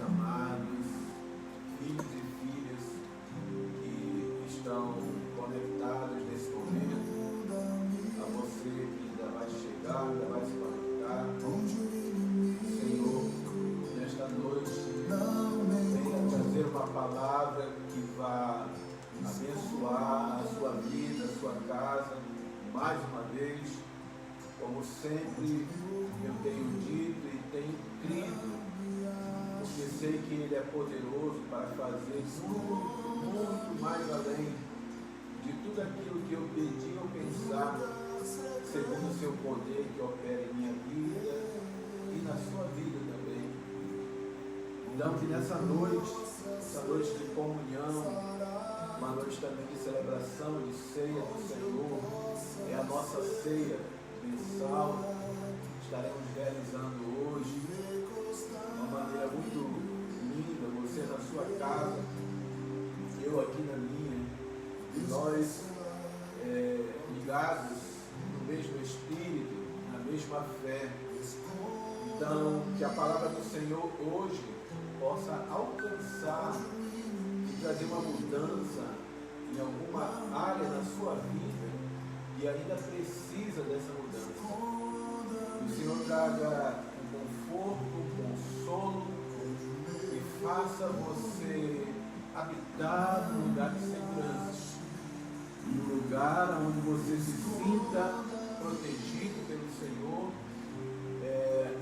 amados, filhos e filhas que estão conectados nesse momento, a você que ainda vai chegar, ainda vai se conectar. Senhor, nesta noite, venha trazer uma palavra que vá abençoar a sua vida, a sua casa, mais uma vez, como sempre eu tenho dito e tenho crido, porque sei que Ele é poderoso para fazer muito mais além de tudo aquilo que eu pedi ou pensar, segundo o seu poder que opera em minha vida e na sua vida também. Então, que nessa noite, essa noite de comunhão, uma noite também de celebração, de ceia do Senhor, é a nossa ceia mensal, estaremos realizando hoje, de uma maneira muito linda, você na sua casa, eu aqui na minha, e nós ligados no mesmo Espírito, na mesma fé. Então, que a palavra do Senhor hoje possa alcançar e trazer uma mudança em alguma área da sua vida e ainda precisa dessa mudança. Que o Senhor traga um conforto, um consolo e faça você habitar num lugar de segurança, num lugar onde você se sinta protegido pelo Senhor,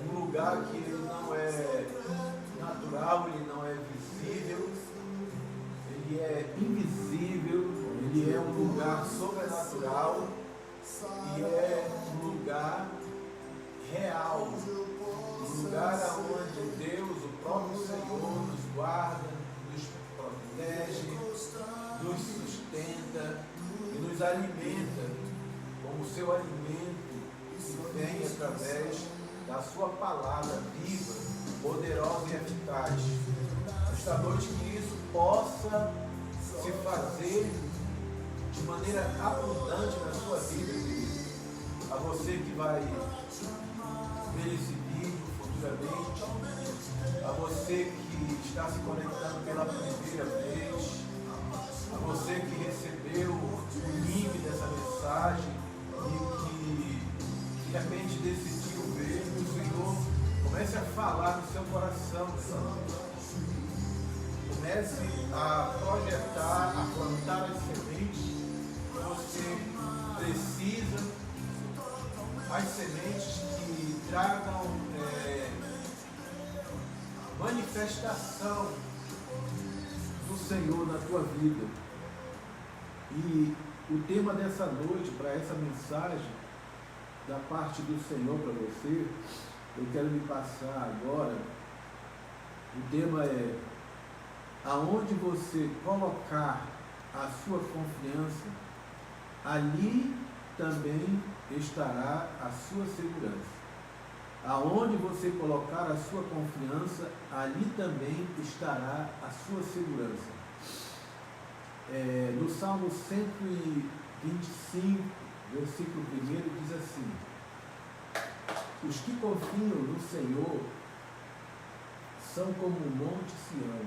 um lugar que ele não é natural, ele não é visível, ele é invisível, ele é um lugar sobrenatural e é um lugar real, um lugar onde Deus, o próprio Senhor, nos guarda, nos protege, nos sustenta e nos alimenta com o seu alimento que vem através da sua palavra viva, poderosa e eficaz. Esta noite que isso possa se fazer de maneira abundante na sua vida, querido. A você que vai ver esse vídeo futuramente, a você que está se conectando pela primeira vez, a você que recebeu o link dessa mensagem e que de repente decidiu ver, que o Senhor comece a falar no seu coração. Comece a projetar, a plantar as sementes que você precisa, as sementes que tragam manifestação do Senhor na tua vida. E o tema dessa noite, para essa mensagem da parte do Senhor para você, eu quero lhe passar agora. O tema é: aonde você colocar a sua confiança, ali também estará a sua segurança. Aonde você colocar a sua confiança, ali também estará a sua segurança. No Salmo 125, versículo 1, diz assim: os que confiam no Senhor são como o monte Sião,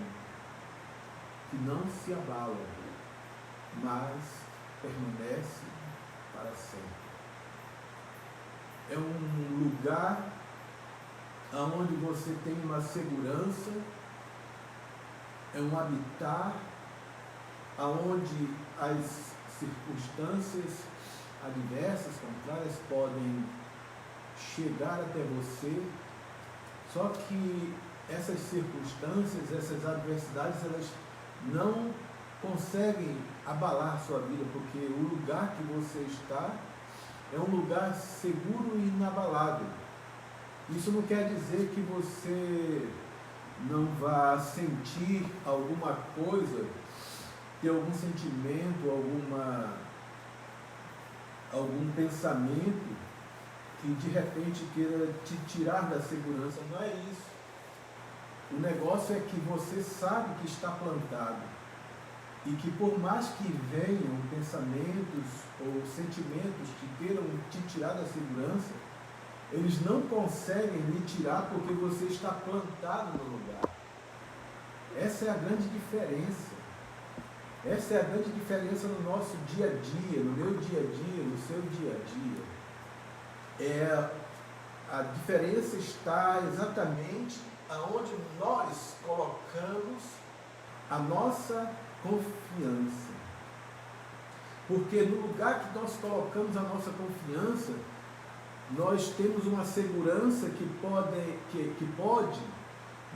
que não se abala, mas permanece para sempre. É um lugar onde você tem uma segurança, é um habitar, onde as circunstâncias adversas, contrárias, podem chegar até você, só que essas circunstâncias, essas adversidades, elas não conseguem abalar a sua vida, porque o lugar que você está é um lugar seguro e inabalável. Isso não quer dizer que você não vá sentir alguma coisa, ter algum sentimento, algum pensamento que de repente queira te tirar da segurança. Não é isso. O negócio é que você sabe que está plantado e que por mais que venham pensamentos ou sentimentos que queiram te tirar da segurança, eles não conseguem lhe tirar porque você está plantado no lugar. Essa é a grande diferença. Essa é a grande diferença no nosso dia a dia, no meu dia a dia, no seu dia a dia. A diferença está exatamente aonde nós colocamos a nossa confiança. Porque no lugar que nós colocamos a nossa confiança, nós temos uma segurança que pode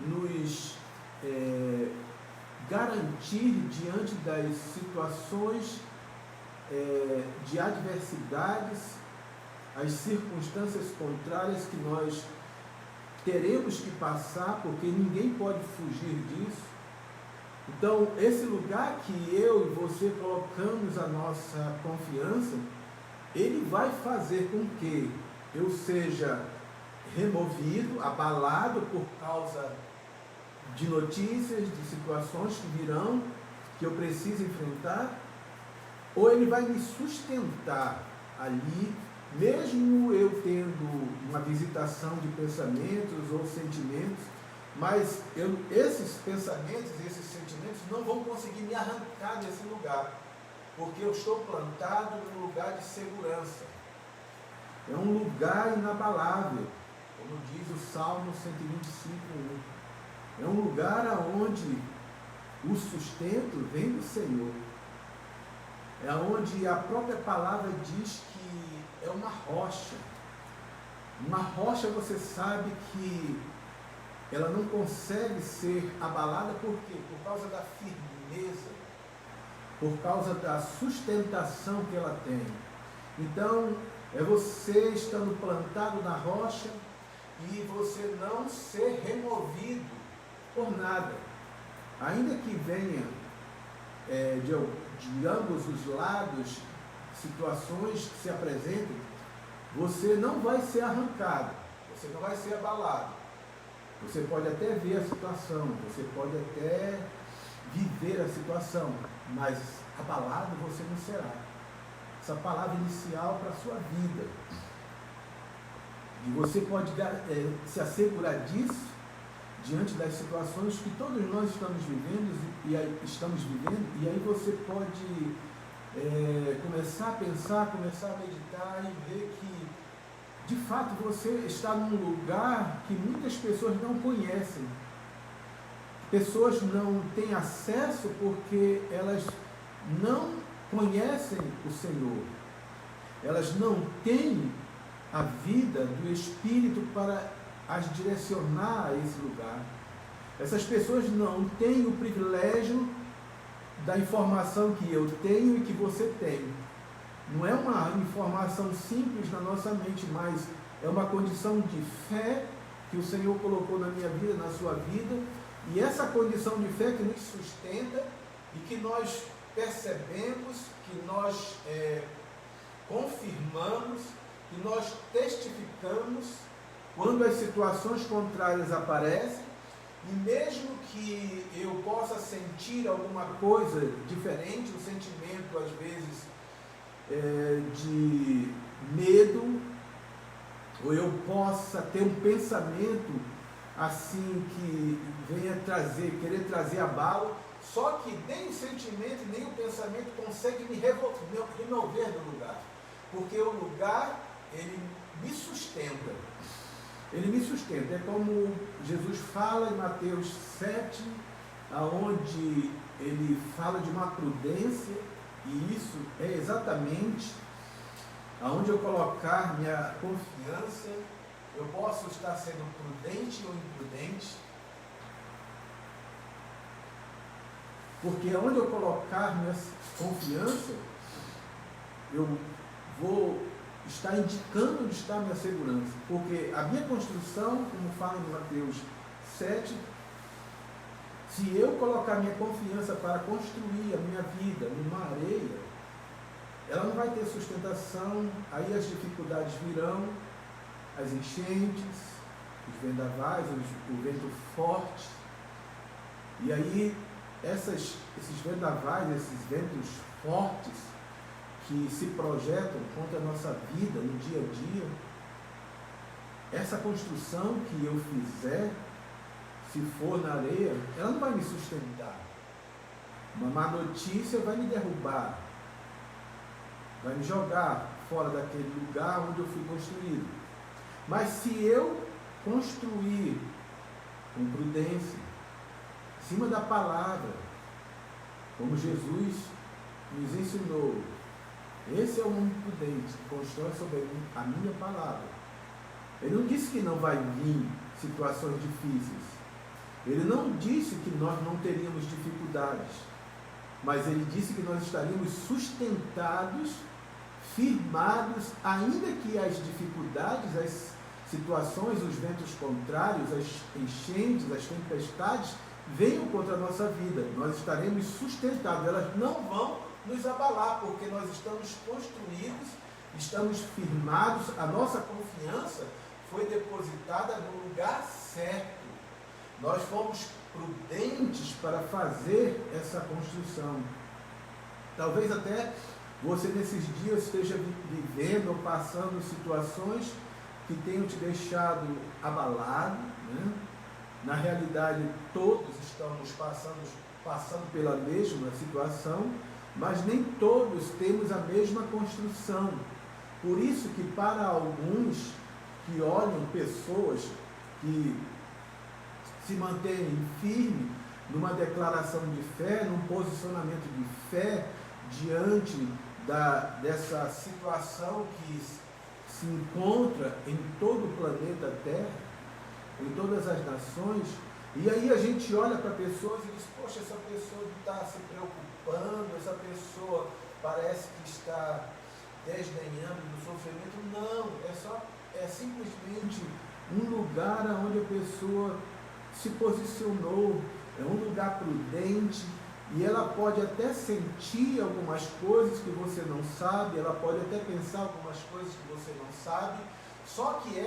nos garantir diante das situações de adversidades, as circunstâncias contrárias que nós teremos que passar, porque ninguém pode fugir disso. Então, esse lugar que eu e você colocamos a nossa confiança, ele vai fazer com que eu seja removido, abalado por causa de notícias, de situações que virão, que eu preciso enfrentar, ou ele vai me sustentar ali, mesmo eu tendo uma visitação de pensamentos ou sentimentos, mas esses pensamentos e esses sentimentos não vão conseguir me arrancar desse lugar, porque eu estou plantado num lugar de segurança. É um lugar inabalável, como diz o Salmo 125:1. É um lugar onde o sustento vem do Senhor. É onde a própria palavra diz que é uma rocha. Uma rocha, você sabe que ela não consegue ser abalada, por quê? Por causa da firmeza, por causa da sustentação que ela tem. Então, é você estando plantado na rocha e você não ser removido por nada. Ainda que venha de ambos os lados situações que se apresentem, você não vai ser arrancado, você não vai ser abalado. Você pode até ver a situação, você pode até viver a situação, mas abalado você não será. Essa palavra inicial para a sua vida. E você pode se assegurar disso diante das situações que todos nós estamos vivendo, e aí você pode começar a pensar, começar a meditar e ver que de fato você está num lugar que muitas pessoas não conhecem. Pessoas não têm acesso porque elas não conhecem o Senhor. Elas não têm a vida do Espírito para as direcionar a esse lugar. Essas pessoas não têm o privilégio da informação que eu tenho e que você tem. Não é uma informação simples na nossa mente, mas é uma condição de fé que o Senhor colocou na minha vida, na sua vida, e essa condição de fé que nos sustenta e que nós percebemos, que nós confirmamos, que nós testificamos quando as situações contrárias aparecem, e mesmo que eu possa sentir alguma coisa diferente, um sentimento às vezes de medo, ou eu possa ter um pensamento assim que venha querer trazer abalo, só que nem o sentimento nem o pensamento consegue me remover do lugar, porque o lugar, ele me sustenta. Ele me sustenta. É como Jesus fala em Mateus 7, onde ele fala de uma prudência, e isso é exatamente aonde eu colocar minha confiança. Eu posso estar sendo prudente ou imprudente, porque aonde eu colocar minha confiança, eu vou está indicando onde está a minha segurança, porque a minha construção, como fala em Mateus 7, se eu colocar minha confiança para construir a minha vida numa areia, ela não vai ter sustentação, aí as dificuldades virão, as enchentes, os vendavais, o vento forte, e aí esses vendavais, esses ventos fortes, que se projetam contra a nossa vida no dia a dia, essa construção que eu fizer, se for na areia, ela não vai me sustentar. Uma má notícia vai me derrubar, vai me jogar fora daquele lugar onde eu fui construído. Mas se eu construir com prudência, em cima da palavra, como Jesus nos ensinou, esse é o homem prudente que constrói sobre a minha palavra. Ele não disse que não vai vir situações difíceis. Ele não disse que nós não teríamos dificuldades. Mas ele disse que nós estaríamos sustentados, firmados, ainda que as dificuldades, as situações, os ventos contrários, as enchentes, as tempestades venham contra a nossa vida. Nós estaremos sustentados. Elas não vão nos abalar, porque nós estamos construídos, estamos firmados, a nossa confiança foi depositada no lugar certo. Nós fomos prudentes para fazer essa construção. Talvez até você nesses dias esteja vivendo ou passando situações que tenham te deixado abalado, né? Na realidade, todos estamos passando pela mesma situação, mas nem todos temos a mesma construção. Por isso que para alguns que olham pessoas que se mantêm firmes numa declaração de fé, num posicionamento de fé diante dessa situação que se encontra em todo o planeta Terra, em todas as nações, e aí a gente olha para pessoas e diz, poxa, essa pessoa está se preocupando, essa pessoa parece que está desdenhando do sofrimento. Não, é simplesmente um lugar onde a pessoa se posicionou, é um lugar prudente, e ela pode até sentir algumas coisas que você não sabe, ela pode até pensar algumas coisas que você não sabe, só que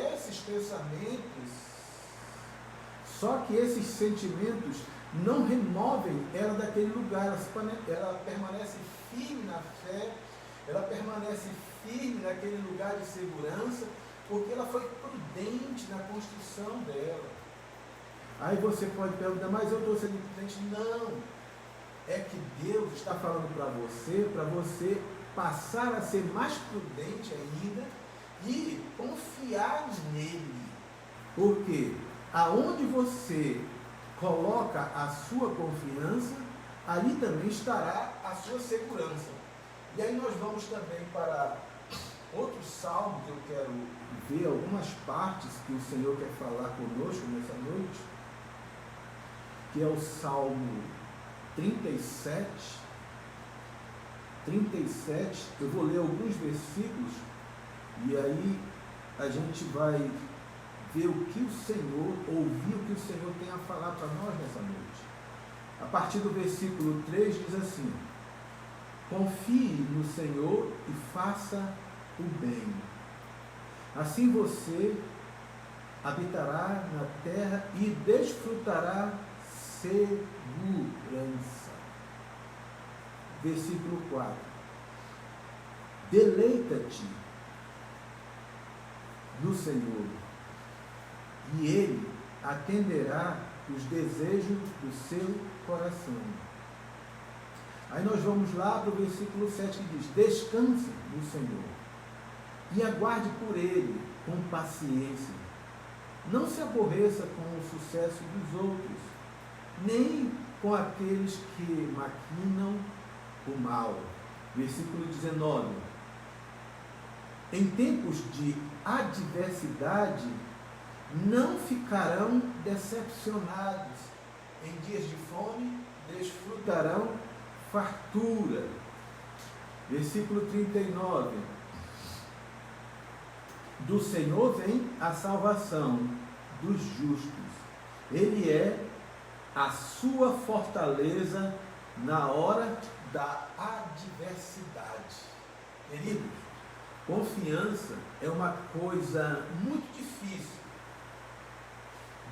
esses sentimentos não removem ela daquele lugar, ela permanece firme na fé, ela permanece firme naquele lugar de segurança, porque ela foi prudente na construção dela. Aí você pode perguntar, mas eu estou sendo prudente? Não, é que Deus está falando para você passar a ser mais prudente ainda e confiar nele. Porque aonde você coloca a sua confiança, ali também estará a sua segurança. E aí nós vamos também para outro salmo que eu quero ver, algumas partes que o Senhor quer falar conosco nessa noite, que é o Salmo 37. Eu vou ler alguns versículos e aí a gente vai ver o que o Senhor, ouvir o que o Senhor tem a falar para nós nessa noite. A partir do versículo 3 diz assim: confie no Senhor e faça o bem. Assim você habitará na terra e desfrutará segurança. Versículo 4. Deleita-te no Senhor, e Ele atenderá os desejos do seu coração. Aí nós vamos lá para o versículo 7 que diz: descanse no Senhor e aguarde por Ele com paciência. Não se aborreça com o sucesso dos outros, nem com aqueles que maquinam o mal. Versículo 19. Em tempos de adversidade, não ficarão decepcionados. Em dias de fome, desfrutarão fartura. Versículo 39. Do Senhor vem a salvação dos justos. Ele é a sua fortaleza na hora da adversidade. Queridos, confiança é uma coisa muito difícil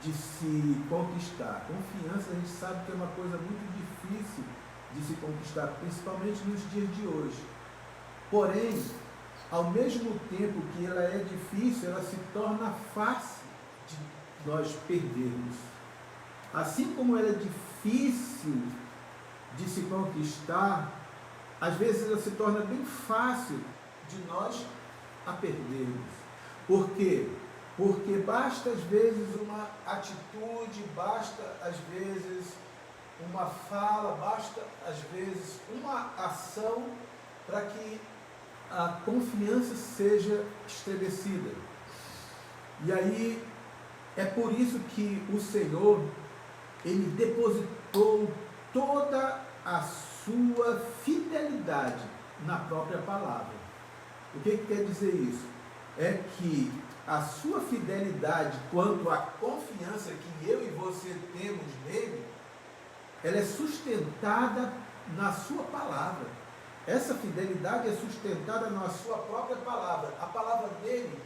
de se conquistar. Confiança, a gente sabe que é uma coisa muito difícil de se conquistar, principalmente nos dias de hoje. Porém, ao mesmo tempo que ela é difícil, ela se torna fácil de nós perdermos. assim como ela é difícil de se conquistar, às vezes ela se torna bem fácil de nós a perdermos. Por quê? Porque basta às vezes uma atitude, basta às vezes uma fala, basta às vezes uma ação para que a confiança seja estabelecida. E aí é por isso que o Senhor, Ele depositou toda a sua fidelidade na própria palavra. O que quer dizer isso? É que a sua fidelidade quanto à confiança que eu e você temos nele, ela é sustentada na sua palavra. Essa fidelidade é sustentada na sua própria palavra. A palavra dele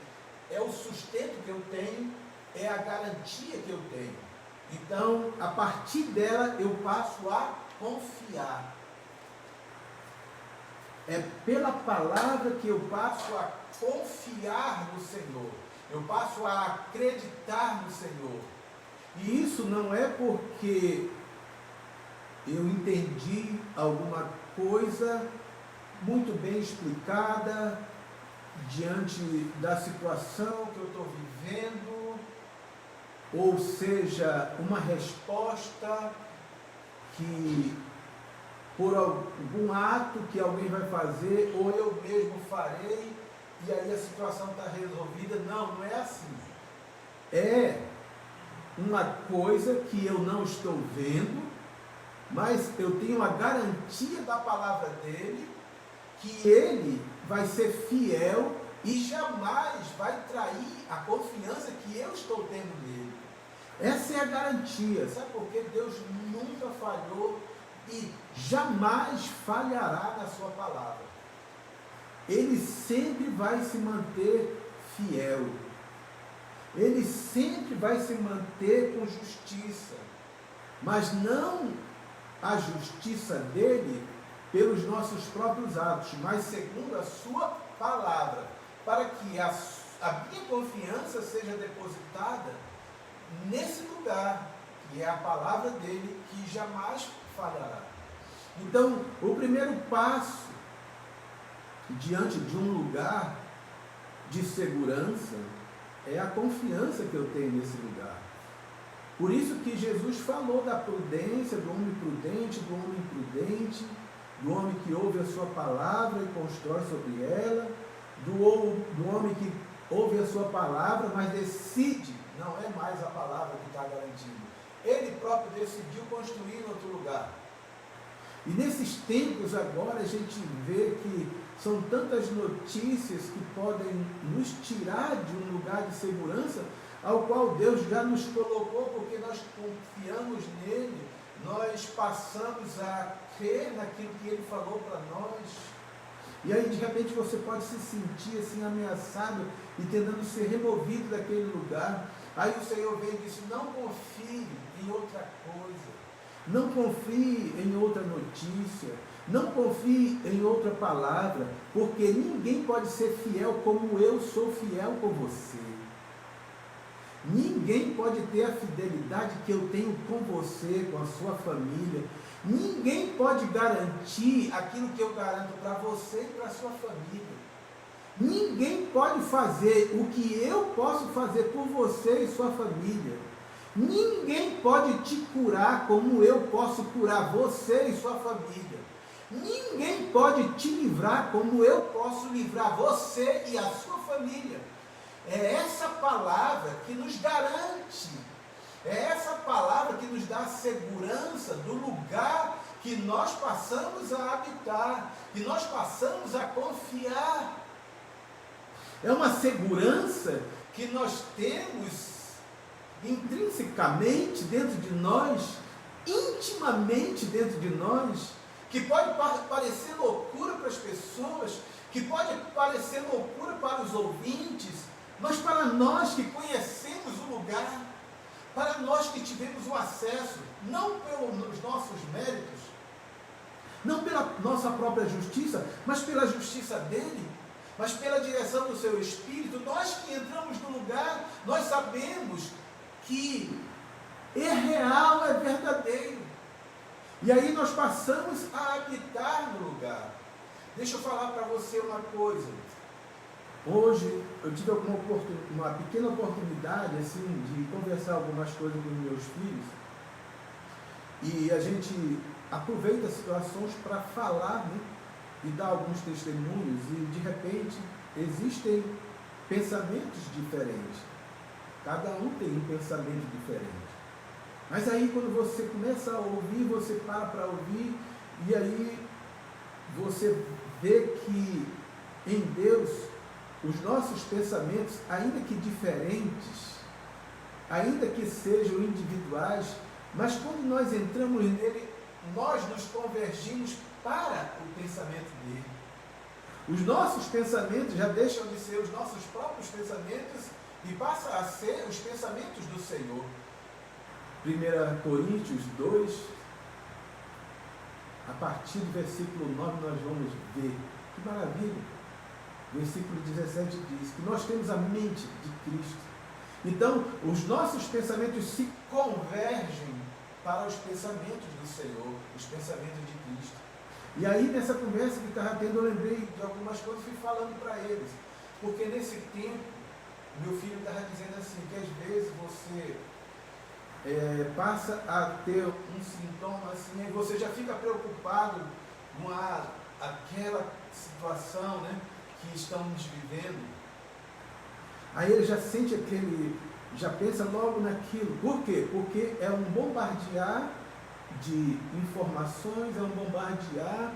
é o sustento que eu tenho, é a garantia que eu tenho. Então, a partir dela, eu passo a confiar. É pela palavra que eu passo a confiar no Senhor. Eu passo a acreditar no Senhor. E isso não é porque eu entendi alguma coisa muito bem explicada diante da situação que eu estou vivendo, ou seja, uma resposta que por algum ato que alguém vai fazer, ou eu mesmo farei, e aí a situação está resolvida. Não, não é assim. É uma coisa que eu não estou vendo, mas eu tenho a garantia da palavra dele, que ele vai ser fiel e jamais vai trair a confiança que eu estou tendo nele. Essa é a garantia. Sabe por quê? Deus nunca falhou e jamais falhará na sua palavra. Ele sempre vai se manter fiel. Ele sempre vai se manter com justiça. Mas não a justiça dele pelos nossos próprios atos, mas segundo a sua palavra, para que a minha confiança seja depositada nesse lugar, que é a palavra dele, que jamais falhará. Então, o primeiro passo diante de um lugar de segurança é a confiança que eu tenho nesse lugar. Por isso que Jesus falou da prudência, do homem prudente, do homem imprudente, do homem que ouve a sua palavra e constrói sobre ela, do homem que ouve a sua palavra, mas decide, não é mais a palavra que está garantindo. Ele próprio decidiu construir em outro lugar. E nesses tempos agora a gente vê que são tantas notícias que podem nos tirar de um lugar de segurança, ao qual Deus já nos colocou, porque nós confiamos nele, nós passamos a crer naquilo que ele falou para nós. E aí de repente você pode se sentir assim ameaçado e tentando ser removido daquele lugar. Aí o Senhor veio e disse: não confie em outra coisa, não confie em outra notícia, não confie em outra palavra, porque ninguém pode ser fiel como eu sou fiel com você. Ninguém pode ter a fidelidade que eu tenho com você, com a sua família. Ninguém pode garantir aquilo que eu garanto para você e para a sua família. Ninguém pode fazer o que eu posso fazer por você e sua família. Ninguém pode te curar como eu posso curar você e sua família. Ninguém pode te livrar como eu posso livrar você e a sua família. É essa palavra que nos garante, é essa palavra que nos dá a segurança do lugar que nós passamos a habitar, que nós passamos a confiar. É uma segurança que nós temos intrinsecamente dentro de nós, intimamente dentro de nós, que pode parecer loucura para as pessoas, que pode parecer loucura para os ouvintes, mas para nós que conhecemos o lugar, para nós que tivemos o acesso, não pelos nossos méritos, não pela nossa própria justiça, mas pela justiça dele, mas pela direção do seu Espírito, nós que entramos no lugar, nós sabemos que é real, é verdadeiro. E aí nós passamos a habitar no lugar. Deixa eu falar para você uma coisa. Hoje eu tive uma pequena oportunidade assim, de conversar algumas coisas com meus filhos. E a gente aproveita situações para falar, né, e dar alguns testemunhos. E de repente existem pensamentos diferentes. Cada um tem um pensamento diferente. Mas aí quando você começa a ouvir, você para ouvir, e aí você vê que em Deus os nossos pensamentos, ainda que diferentes, ainda que sejam individuais, mas quando nós entramos nele, nós nos convergimos para o pensamento dele. Os nossos pensamentos já deixam de ser os nossos próprios pensamentos e passam a ser os pensamentos do Senhor. 1 Coríntios 2, a partir do versículo 9 nós vamos ver, que maravilha, versículo 17 diz que nós temos a mente de Cristo. Então, os nossos pensamentos se convergem para os pensamentos do Senhor, os pensamentos de Cristo. E aí, nessa conversa que estava tendo, eu lembrei de algumas coisas e fui falando para eles. Porque nesse tempo, meu filho estava dizendo assim, que às vezes você passa a ter um sintoma assim, e você já fica preocupado com aquela situação, né, que estamos vivendo. Aí ele já sente já pensa logo naquilo. Por quê? Porque é um bombardear de informações, é um bombardear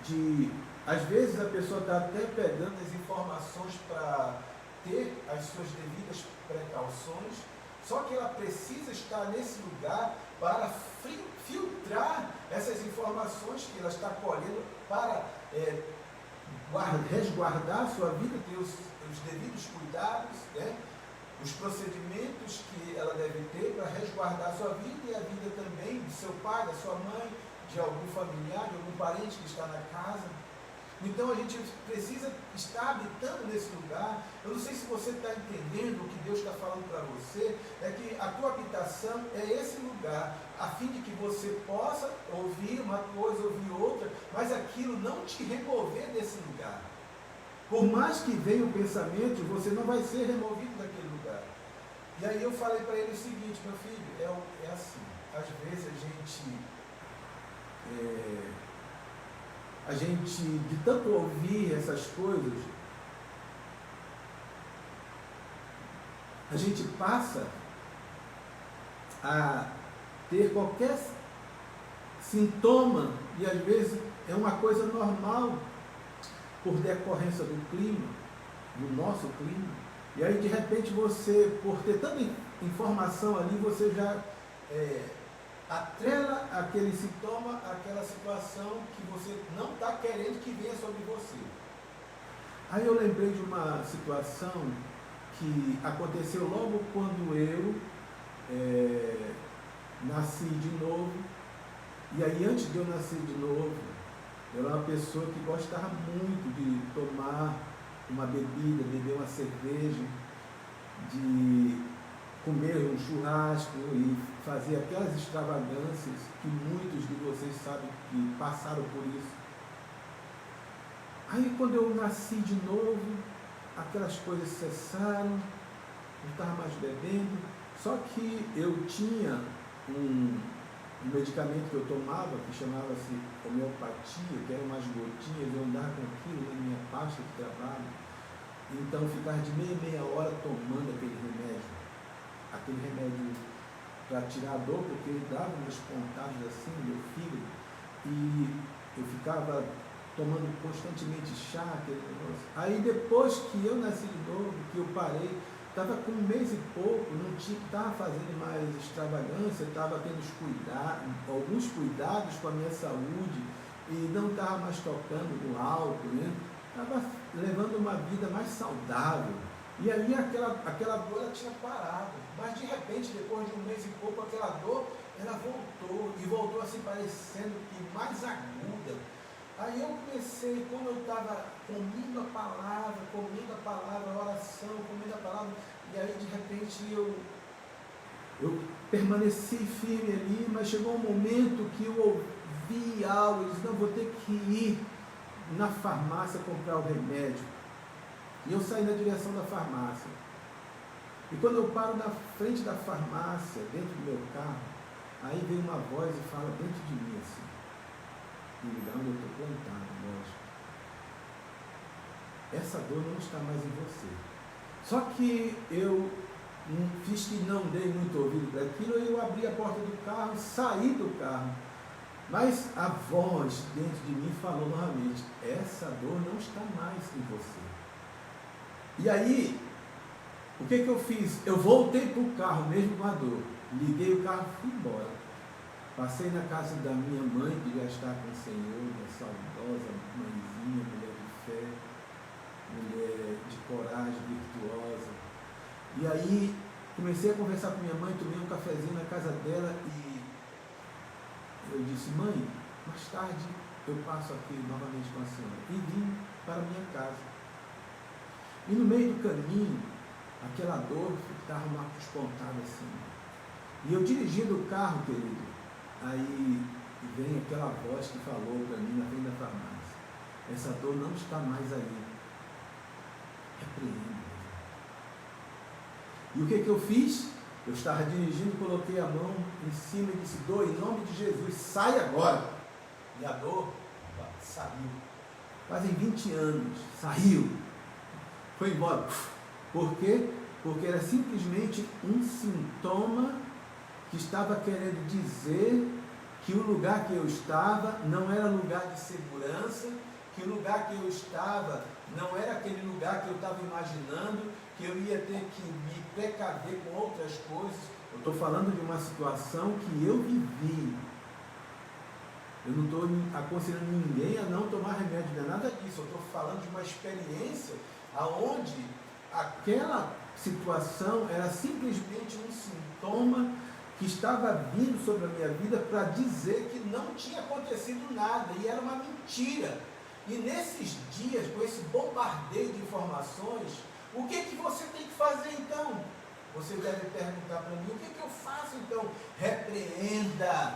de... Às vezes a pessoa está até pegando as informações para ter as suas devidas precauções, só que ela precisa estar nesse lugar para filtrar essas informações que ela está colhendo para resguardar a sua vida, ter os devidos cuidados, né? Os procedimentos que ela deve ter para resguardar a sua vida e a vida também do seu pai, da sua mãe, de algum familiar, de algum parente que está na casa. Então a gente precisa estar habitando nesse lugar. Eu não sei se você está entendendo o que Deus está falando para você, é que a tua habitação é esse lugar, a fim de que você possa ouvir uma coisa, ouvir outra, mas aquilo não te remover desse lugar. Por mais que venha o pensamento, você não vai ser removido daquele lugar. E aí eu falei para ele o seguinte, meu filho, é assim, às vezes a gente, de tanto ouvir essas coisas, a gente passa a ter qualquer sintoma, e às vezes é uma coisa normal, por decorrência do clima, do nosso clima, e aí de repente você, por ter tanta informação ali, você já atrela aquele sintoma, aquela situação que você não está querendo que venha sobre você. Aí eu lembrei de uma situação que aconteceu logo quando eu nasci de novo, e aí antes de eu nascer de novo, eu era uma pessoa que gostava muito de tomar uma bebida, beber uma cerveja, de comer um churrasco e fazer aquelas extravagâncias que muitos de vocês sabem que passaram por isso. Aí quando eu nasci de novo, aquelas coisas cessaram, não estava mais bebendo, só que eu tinha um medicamento que eu tomava, que chamava-se homeopatia, que eram umas gotinhas, eu andava com aquilo na minha pasta de trabalho, então eu ficava de meia hora tomando aquele remédio para tirar a dor, porque ele dava umas pontadas assim no meu fígado, e eu ficava tomando constantemente chá, aquele negócio. Aí depois que eu nasci de novo, que eu parei, estava com 1 mês e pouco, não estava fazendo mais extravagância, estava tendo alguns cuidados com a minha saúde, e não estava mais tocando no álcool, né? Estava levando uma vida mais saudável. E aí aquela dor ela tinha parado, mas de repente, depois de 1 mês e pouco, aquela dor, ela voltou, e voltou assim parecendo que mais aguda. Aí eu comecei, como eu estava comendo a palavra, a oração, comendo a palavra, e aí de repente eu Eu permaneci firme ali, mas chegou um momento que eu ouvi algo, eu disse, não, vou ter que ir na farmácia comprar o remédio. E eu saí na direção da farmácia. E quando eu paro na frente da farmácia, dentro do meu carro, aí vem uma voz e fala dentro de mim assim, no lugar onde eu estou plantado, lógico. Essa dor não está mais em você. Só que eu fiz que não dei muito ouvido para aquilo, e eu abri a porta do carro, saí do carro. Mas a voz dentro de mim falou novamente, essa dor não está mais em você. E aí, o que eu fiz? Eu voltei para o carro, mesmo com a dor. Liguei o carro e fui embora. Passei na casa da minha mãe, que já está com o Senhor, uma saudosa mãezinha, mulher de fé, mulher de coragem, virtuosa. E aí, comecei a conversar com minha mãe, tomei um cafezinho na casa dela e eu disse, mãe, mais tarde eu passo aqui novamente com a senhora. E vim para a minha casa. E no meio do caminho, aquela dor ficava uma despontada assim. E eu dirigindo o carro, querido, aí vem aquela voz que falou para mim na frente da farmácia, essa dor não está mais aí. Repreenda. E o que eu fiz? Eu estava dirigindo, coloquei a mão em cima e disse, dor, em nome de Jesus, sai agora. E a dor saiu. Fazem 20 anos, saiu. Foi embora. Por quê? Porque era simplesmente um sintoma que estava querendo dizer que o lugar que eu estava não era lugar de segurança, que o lugar que eu estava não era aquele lugar que eu estava imaginando, que eu ia ter que me precaver com outras coisas. Eu estou falando de uma situação que eu vivi. Eu não estou aconselhando ninguém a não tomar remédio, não é nada disso. Eu estou falando de uma experiência onde aquela situação era simplesmente um sintoma que estava vindo sobre a minha vida para dizer que não tinha acontecido nada, e era uma mentira. E nesses dias, com esse bombardeio de informações, o que você tem que fazer então? Você deve perguntar para mim, o que eu faço então? Repreenda,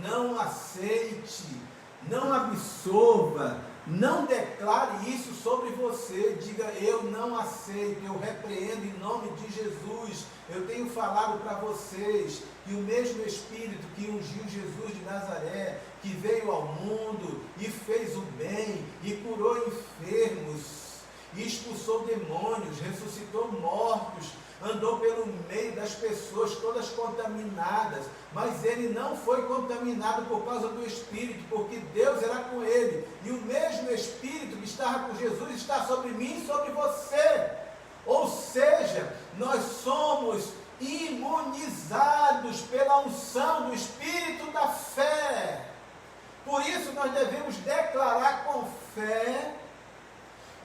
não aceite, não absorva, não declare isso sobre você. Diga, eu não aceito, eu repreendo em nome de Jesus. Eu tenho falado para vocês que o mesmo Espírito que ungiu Jesus de Nazaré, que veio ao mundo e fez o bem, e curou enfermos, e expulsou demônios, ressuscitou mortos, andou pelo meio das pessoas todas contaminadas, mas ele não foi contaminado por causa do Espírito, porque Deus era com ele, e o mesmo Espírito que estava com Jesus está sobre mim e sobre você. Ou seja, nós somos imunizados pela unção do Espírito da fé. Por isso nós devemos declarar com fé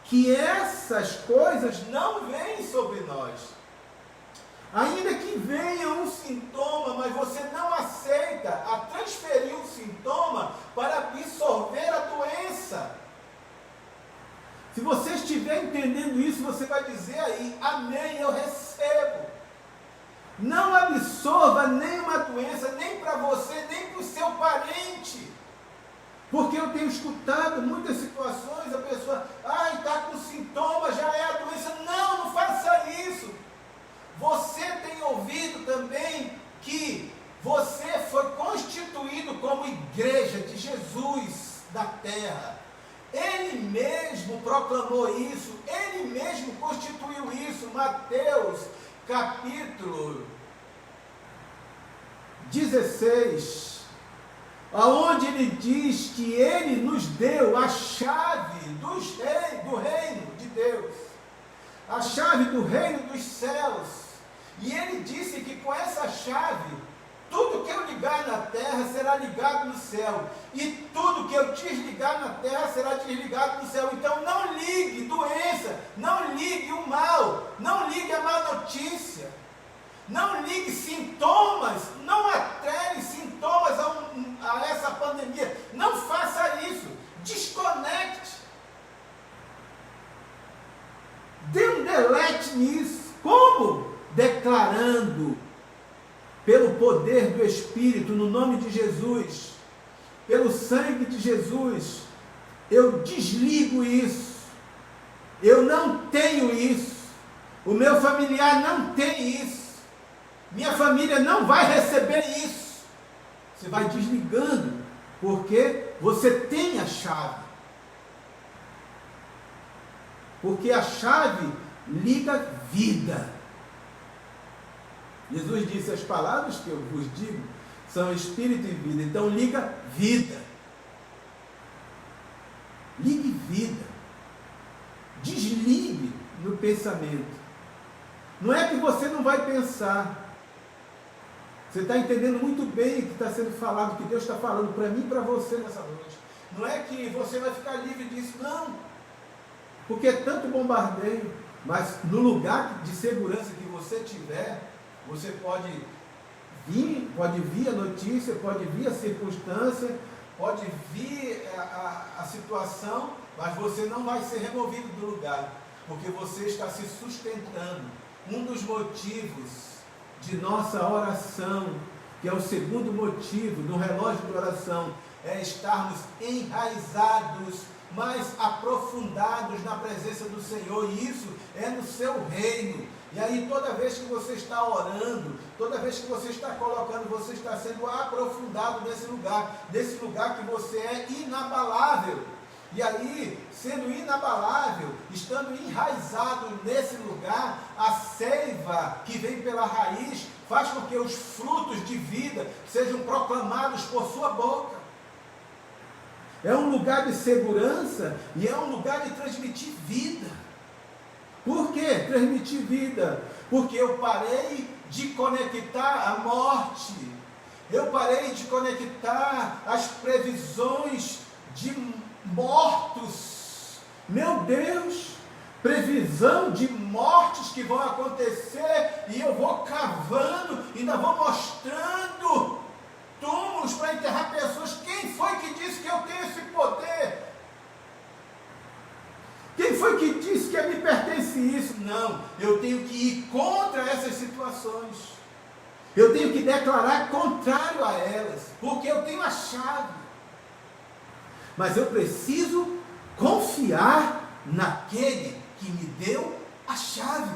que essas coisas não vêm sobre nós. Ainda que venha um sintoma, mas você não aceita a transferir o sintoma para absorver a doença. Se você estiver entendendo isso, você vai dizer aí, amém, eu recebo. Não absorva nenhuma doença, nem para você, nem para o seu parente. Porque eu tenho escutado muitas situações, a pessoa, está com sintoma, já é a doença. Não, não faça isso. Você tem ouvido também que você foi constituído como igreja de Jesus da terra. Ele mesmo proclamou isso, ele mesmo constituiu isso. Mateus capítulo 16, aonde ele diz que ele nos deu a chave do reino de Deus, a chave do reino dos céus. E ele disse que com essa chave, tudo que eu ligar na terra será ligado no céu, e tudo que eu desligar na terra será desligado no céu. Então não ligue doença, não ligue o mal, não ligue a má notícia, não ligue sintomas, não atrele sintomas a essa pandemia. Não faça isso, desconecte, dê um delete nisso. Como? Declarando pelo poder do Espírito, no nome de Jesus, pelo sangue de Jesus, eu desligo isso. Eu não tenho isso. O meu familiar não tem isso. Minha família não vai receber isso. Você vai desligando, porque você tem a chave. Porque a chave liga vida. Jesus disse: as palavras que eu vos digo são espírito e vida. Então liga vida. Ligue vida. Desligue no pensamento. Não é que você não vai pensar. Você está entendendo muito bem o que está sendo falado, o que Deus está falando para mim e para você nessa noite. Não é que você vai ficar livre disso, não. Porque é tanto bombardeio. Mas no lugar de segurança que você tiver, você pode vir a notícia, pode vir a circunstância, pode vir a situação, mas você não vai ser removido do lugar, porque você está se sustentando. Um dos motivos de nossa oração, que é o segundo motivo do relógio de oração, é estarmos enraizados, mais aprofundados na presença do Senhor, e isso é no seu reino. E aí toda vez que você está orando, toda vez que você está colocando, você está sendo aprofundado nesse lugar que você é inabalável. E aí, sendo inabalável, estando enraizado nesse lugar, a seiva que vem pela raiz faz com que os frutos de vida sejam proclamados por sua boca. É um lugar de segurança e é um lugar de transmitir vida. Por que transmitir vida? Porque eu parei de conectar a morte. Eu parei de conectar as previsões de mortos. Meu Deus, previsão de mortes que vão acontecer, e eu vou cavando, ainda vou mostrando túmulos para enterrar pessoas. Quem foi que disse que eu tenho esse poder? Quem foi que disse que me pertence isso? Não, eu tenho que ir contra essas situações. Eu tenho que declarar contrário a elas, porque eu tenho a chave. Mas eu preciso confiar naquele que me deu a chave.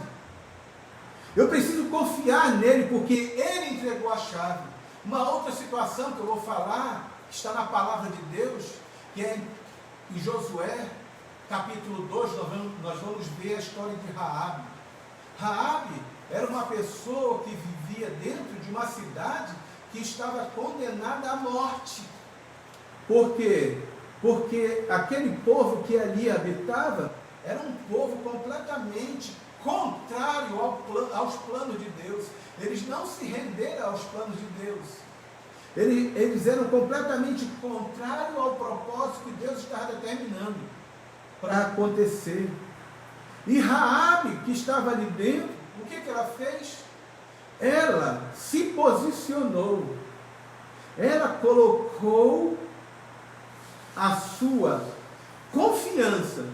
Eu preciso confiar nele, porque ele entregou a chave. Uma outra situação que eu vou falar, que está na palavra de Deus, que é em Josué, capítulo 2, nós vamos ver a história de Raabe. Raabe era uma pessoa que vivia dentro de uma cidade que estava condenada à morte. Por quê? Porque aquele povo que ali habitava era um povo completamente contrário aos planos de Deus. Eles não se renderam aos planos de Deus. Eles eram completamente contrários ao propósito que Deus estava determinando para acontecer. E Raabe, que estava ali dentro, o que ela fez? Ela se posicionou. Ela colocou a sua confiança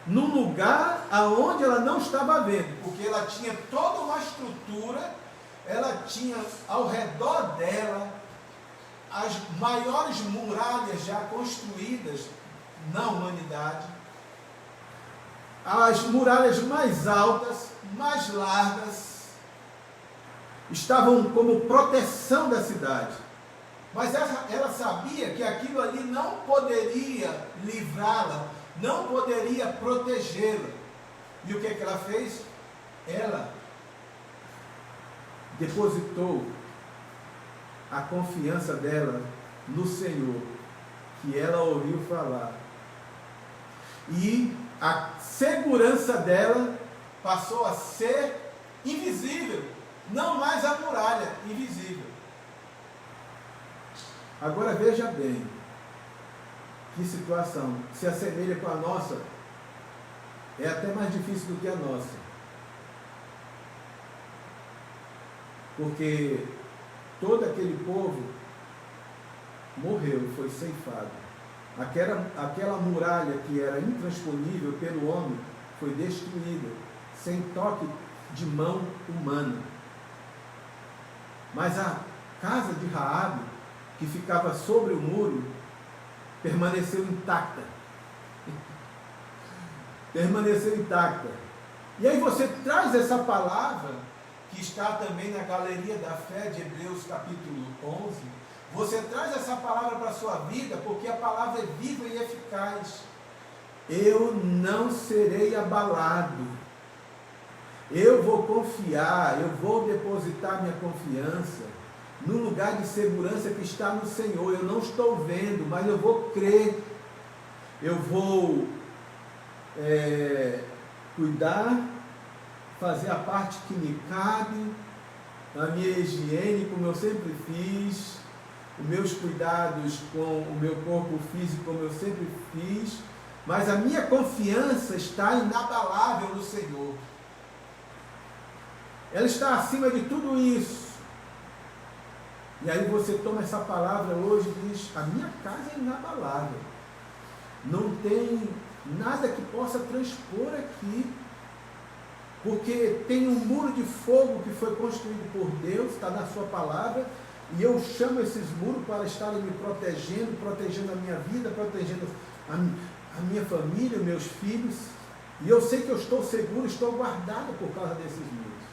num lugar aonde ela não estava vendo, porque ela tinha toda uma estrutura, ela tinha ao redor dela as maiores muralhas já construídas na humanidade, as muralhas mais altas, mais largas, estavam como proteção da cidade. Mas ela sabia que aquilo ali não poderia livrá-la, não poderia protegê-la. E o que ela fez? Ela depositou a confiança dela no Senhor, que ela ouviu falar. E a segurança dela passou a ser invisível, não mais a muralha invisível. Agora veja bem, que situação, se assemelha com a nossa, é até mais difícil do que a nossa. Porque todo aquele povo morreu, foi ceifado. Aquela muralha que era intransponível pelo homem foi destruída, sem toque de mão humana. Mas a casa de Raabe, que ficava sobre o muro, permaneceu intacta. Permaneceu intacta. E aí você traz essa palavra, que está também na galeria da fé de Hebreus capítulo 11, você traz essa palavra para a sua vida, porque a palavra é viva e eficaz. Eu não serei abalado. Eu vou confiar, eu vou depositar minha confiança no lugar de segurança que está no Senhor. Eu não estou vendo, mas eu vou crer. Eu vou cuidar, fazer a parte que me cabe, a minha higiene, como eu sempre fiz, os meus cuidados com o meu corpo físico, como eu sempre fiz, mas a minha confiança está inabalável no Senhor. Ela está acima de tudo isso. E aí você toma essa palavra hoje e diz: a minha casa é inabalável. Não tem nada que possa transpor aqui. Porque tem um muro de fogo que foi construído por Deus, está na sua palavra, e eu chamo esses muros para estarem me protegendo, protegendo a minha vida, protegendo a minha família, meus filhos, e eu sei que eu estou seguro, estou guardado por causa desses muros.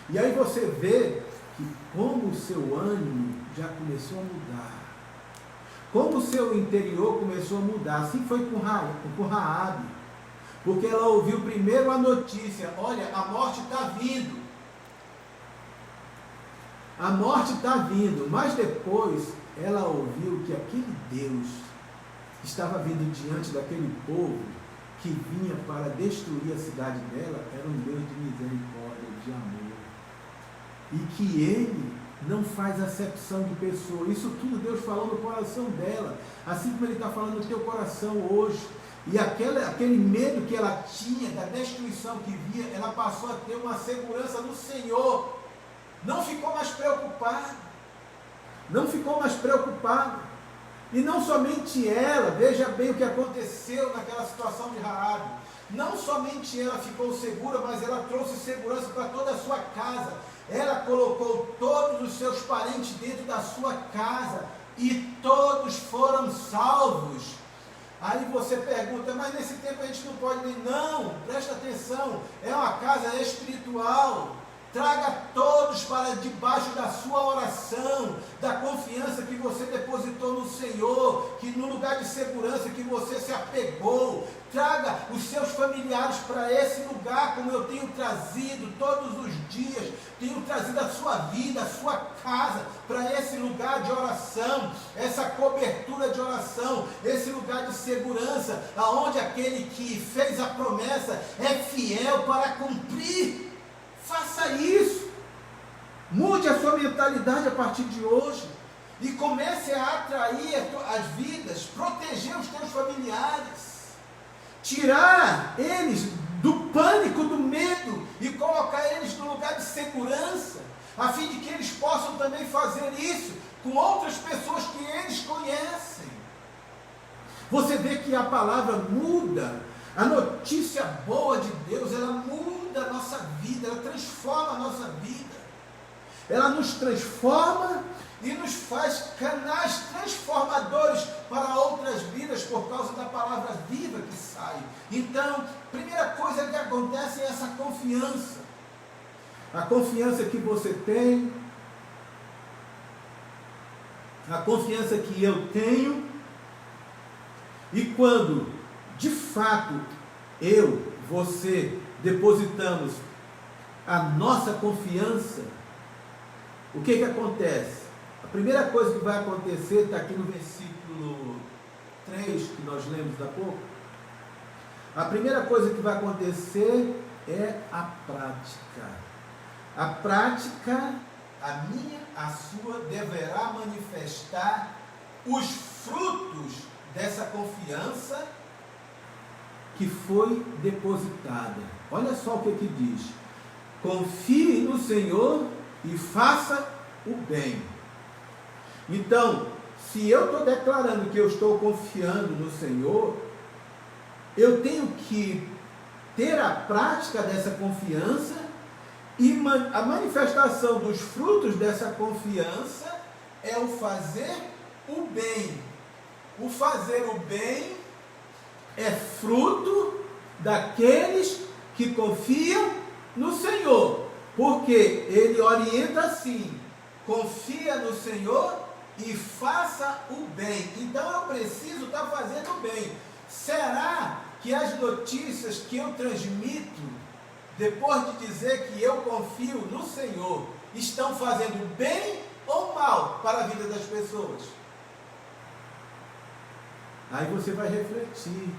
E aí você vê que como o seu ânimo já começou a mudar, como o seu interior começou a mudar. Assim foi com Raabe, porque ela ouviu primeiro a notícia: olha, a morte está vindo. A morte está vindo, mas depois ela ouviu que aquele Deus que estava vindo diante daquele povo que vinha para destruir a cidade dela era um Deus de misericórdia, de amor. E que Ele não faz acepção de pessoa. Isso tudo Deus falou no coração dela, assim como Ele está falando no teu coração hoje. E aquele medo que ela tinha da destruição que via, ela passou a ter uma segurança no Senhor. Não ficou mais preocupada. Não ficou mais preocupada. E não somente ela, veja bem o que aconteceu naquela situação de Raabe. Não somente ela ficou segura, mas ela trouxe segurança para toda a sua casa. Ela colocou todos os seus parentes dentro da sua casa e todos foram salvos. Aí você pergunta: mas nesse tempo a gente não pode nem... Não, presta atenção, é uma casa espiritual. Traga todos para debaixo da sua oração, da confiança que você depositou no Senhor, que no lugar de segurança que você se apegou. Traga os seus familiares para esse lugar, como eu tenho trazido todos os dias. Tenho trazido a sua vida, a sua casa, para esse lugar de oração, essa cobertura de oração, esse lugar de segurança, aonde aquele que fez a promessa é fiel para cumprir. Faça isso. Mude a sua mentalidade a partir de hoje e comece a atrair as vidas, proteger os teus familiares, tirar eles do pânico, do medo e colocar eles no lugar de segurança, a fim de que eles possam também fazer isso com outras pessoas que eles conhecem. Você vê que a palavra muda. A notícia boa de Deus, ela muda a nossa vida, ela transforma a nossa vida. Ela nos transforma e nos faz canais transformadores para outras vidas por causa da palavra viva que sai. Então, primeira coisa que acontece é essa confiança. A confiança que você tem, a confiança que eu tenho, e quando de fato eu, você, depositamos a nossa confiança, o que acontece? A primeira coisa que vai acontecer está aqui no versículo 3, que nós lemos há pouco. A primeira coisa que vai acontecer é a prática. A prática, a minha, a sua, deverá manifestar os frutos dessa confiança que foi depositada. Olha só o que diz: confie no Senhor e faça o bem. Então, se eu estou declarando que eu estou confiando no Senhor, eu tenho que ter a prática dessa confiança E a manifestação dos frutos dessa confiança é o fazer o bem. O fazer o bem é fruto daqueles que confiam no Senhor. Porque ele orienta assim: confia no Senhor e faça o bem. Então eu preciso estar fazendo o bem. Será que as notícias que eu transmito, depois de dizer que eu confio no Senhor, estão fazendo bem ou mal para a vida das pessoas? Aí você vai refletir,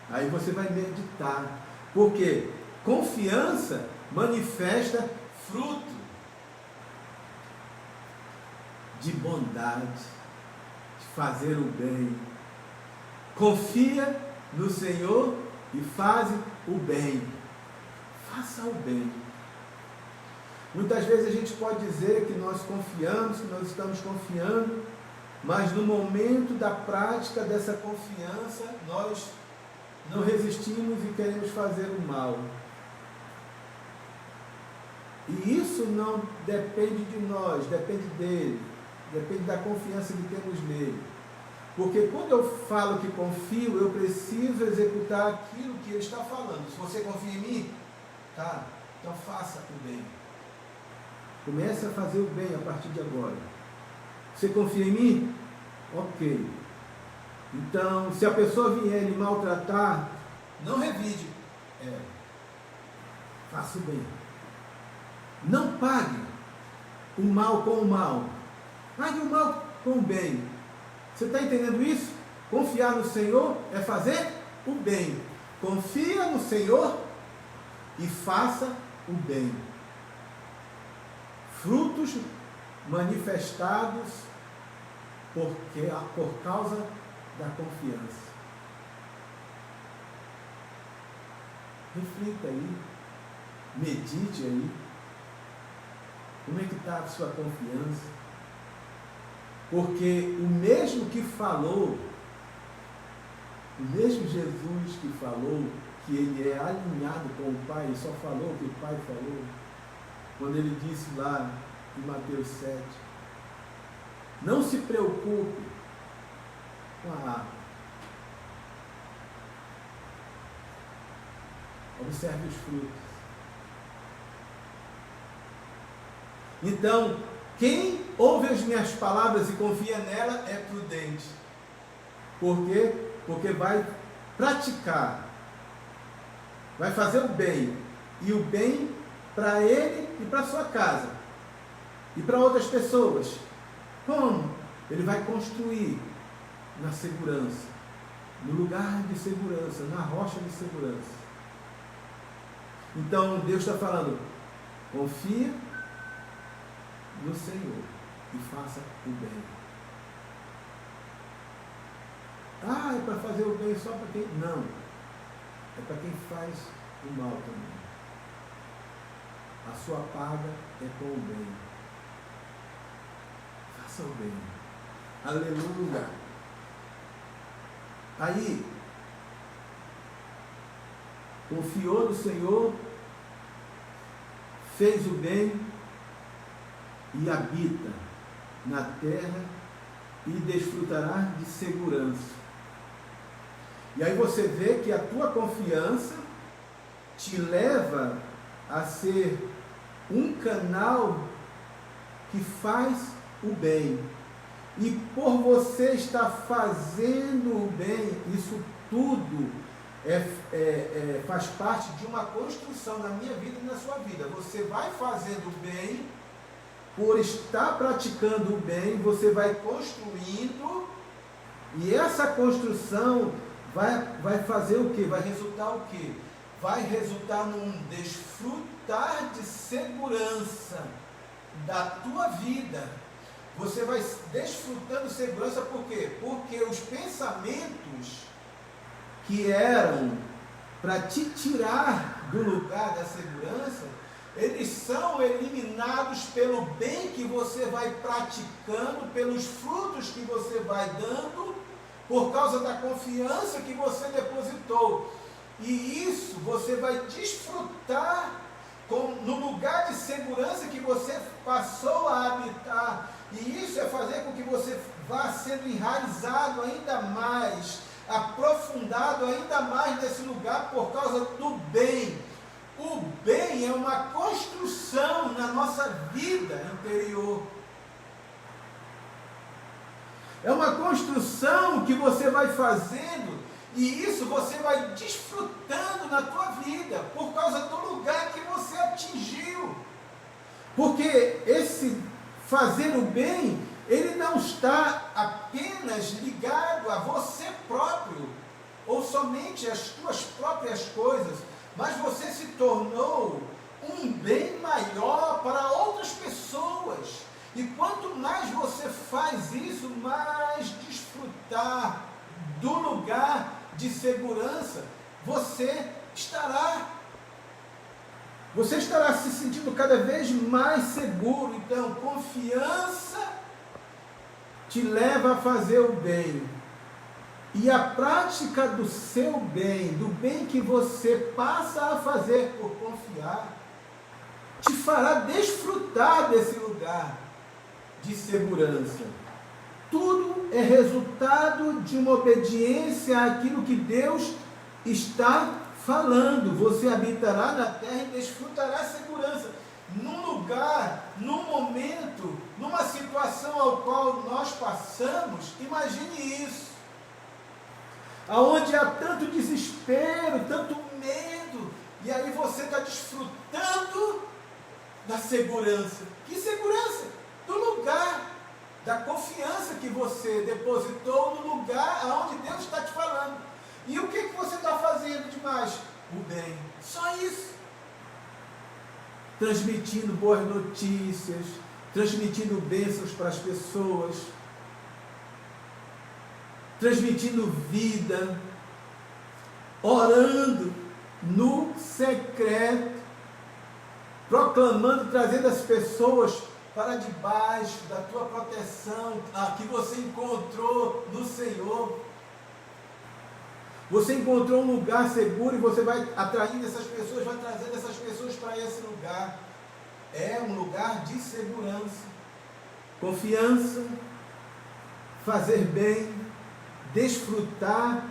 aí você vai meditar, porque confiança manifesta fruto de bondade, de fazer o bem. Confia no Senhor e faz o bem. Faça o bem. Muitas vezes a gente pode dizer que nós confiamos, que nós estamos confiando, mas no momento da prática dessa confiança, nós não resistimos e queremos fazer o mal. E isso não depende de nós, depende dele, depende da confiança que temos nele. Porque quando eu falo que confio, eu preciso executar aquilo que ele está falando. Se você confia em mim, tá, então faça o bem. Comece a fazer o bem a partir de agora. Você confia em mim? Ok. Então, se a pessoa vier lhe maltratar, não revide. Faça o bem. Não pague o mal com o mal. Pague o mal com o bem. Você está entendendo isso? Confiar no Senhor é fazer o bem. Confia no Senhor e faça o bem. Frutos manifestados por causa da confiança. Reflita aí, medite aí. Como é que está a sua confiança? Porque o mesmo que falou, o mesmo Jesus que falou que ele é alinhado com o Pai, ele só falou o que o Pai falou, quando ele disse lá em Mateus 7, não se preocupe com a água. Observe os frutos. Então, quem ouve as minhas palavras e confia nela é prudente. Por quê? Porque vai praticar, vai fazer o bem, e o bem para ele e para sua casa, e para outras pessoas. Como? Ele vai construir na segurança, no lugar de segurança, na rocha de segurança. Então Deus está falando: confia no Senhor e faça o bem. Ah, é para fazer o bem só para quem? Não. É para quem faz o mal também. A sua paga é com o bem. Faça o bem. Aleluia. Aí, confiou no Senhor, fez o bem e habita na terra e desfrutará de segurança. E aí você vê que a tua confiança te leva a ser um canal que faz o bem. E por você estar fazendo o bem, isso tudo faz parte de uma construção na minha vida e na sua vida. Você vai fazendo o bem, por estar praticando o bem, você vai construindo, e essa construção vai fazer o quê? Vai resultar o quê? Vai resultar num desfrutar de segurança da tua vida. Você vai desfrutando segurança, por quê? Porque os pensamentos que eram para te tirar do lugar da segurança, eles são eliminados pelo bem que você vai praticando, pelos frutos que você vai dando, por causa da confiança que você depositou. E isso você vai desfrutar no lugar de segurança que você passou a habitar. E isso é fazer com que você vá sendo enraizado ainda mais, aprofundado ainda mais nesse lugar por causa do bem. O bem é uma construção na nossa vida interior. É uma construção que você vai fazendo, e isso você vai desfrutando na tua vida, por causa do lugar que você atingiu. Porque esse fazer o bem, ele não está apenas ligado a você próprio, ou somente às tuas próprias coisas, mas você se tornou um bem maior para outras pessoas. E quanto mais você faz isso, mais desfrutar do lugar de segurança você estará. Você estará se sentindo cada vez mais seguro. Então, confiança te leva a fazer o bem. E a prática do seu bem, do bem que você passa a fazer por confiar, te fará desfrutar desse lugar de segurança. Tudo é resultado de uma obediência àquilo que Deus está falando. Você habitará na terra e desfrutará segurança. Num lugar, num momento, numa situação ao qual nós passamos, imagine isso. Aonde há tanto desespero, tanto medo, e aí você está desfrutando da segurança. Que segurança? Do lugar, da confiança que você depositou no lugar aonde Deus está te falando. E o que você está fazendo demais? O bem. Só isso. Transmitindo boas notícias, transmitindo bênçãos para as pessoas, transmitindo vida, orando no secreto, proclamando, trazendo as pessoas para debaixo da tua proteção, que você encontrou no Senhor. Você encontrou um lugar seguro e você vai atraindo essas pessoas, vai trazendo essas pessoas para esse lugar. É um lugar de segurança, confiança, fazer bem, desfrutar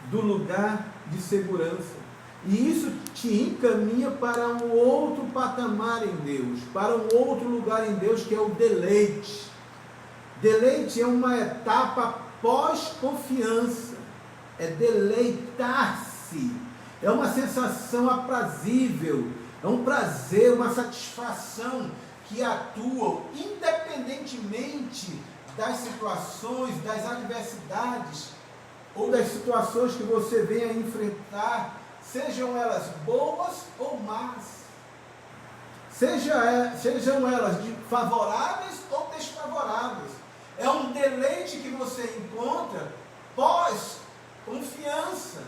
do lugar de segurança. E isso te encaminha para um outro patamar em Deus, para um outro lugar em Deus, que é o deleite. Deleite é uma etapa pós-confiança, é deleitar-se, é uma sensação aprazível, é um prazer, uma satisfação que atuam independentemente das situações, das adversidades ou das situações que você venha a enfrentar, sejam elas boas ou más, sejam elas favoráveis ou desfavoráveis. É um deleite que você encontra pós-confiança,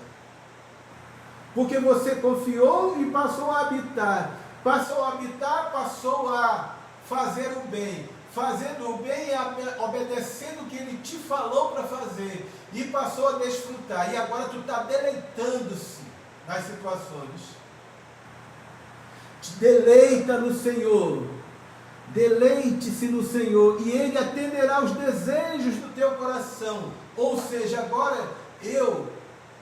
porque você confiou e passou a habitar, passou a fazer o bem. Fazendo o bem e obedecendo o que Ele te falou para fazer, e passou a desfrutar, e agora tu está deleitando-se nas situações. Te deleita no Senhor, deleite-se no Senhor, e Ele atenderá os desejos do teu coração. Ou seja, agora eu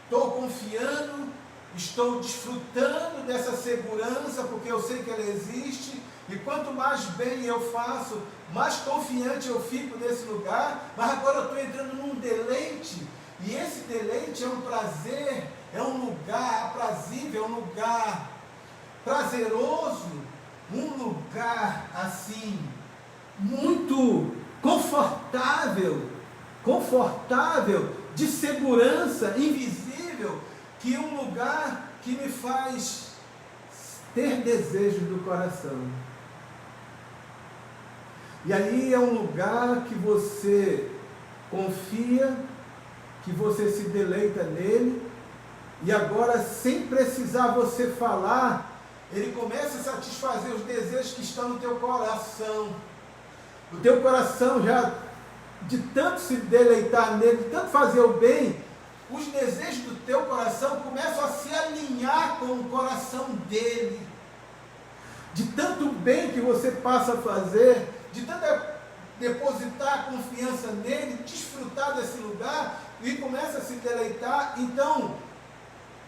estou confiando, estou desfrutando dessa segurança, porque eu sei que ela existe. E quanto mais bem eu faço, mais confiante eu fico nesse lugar. Mas agora eu estou entrando num deleite. E esse deleite é um prazer, é um lugar aprazível, é um lugar prazeroso, um lugar assim, muito confortável, de segurança, invisível, que é um lugar que me faz ter desejo do coração. E aí é um lugar que você confia, que você se deleita nele, e agora, sem precisar você falar, ele começa a satisfazer os desejos que estão no teu coração. O teu coração já, de tanto se deleitar nele, de tanto fazer o bem, os desejos do teu coração começam a se alinhar com o coração dele. de tanto bem que você passa a fazer, de tanto depositar confiança nele, desfrutar desse lugar e começa a se deleitar, então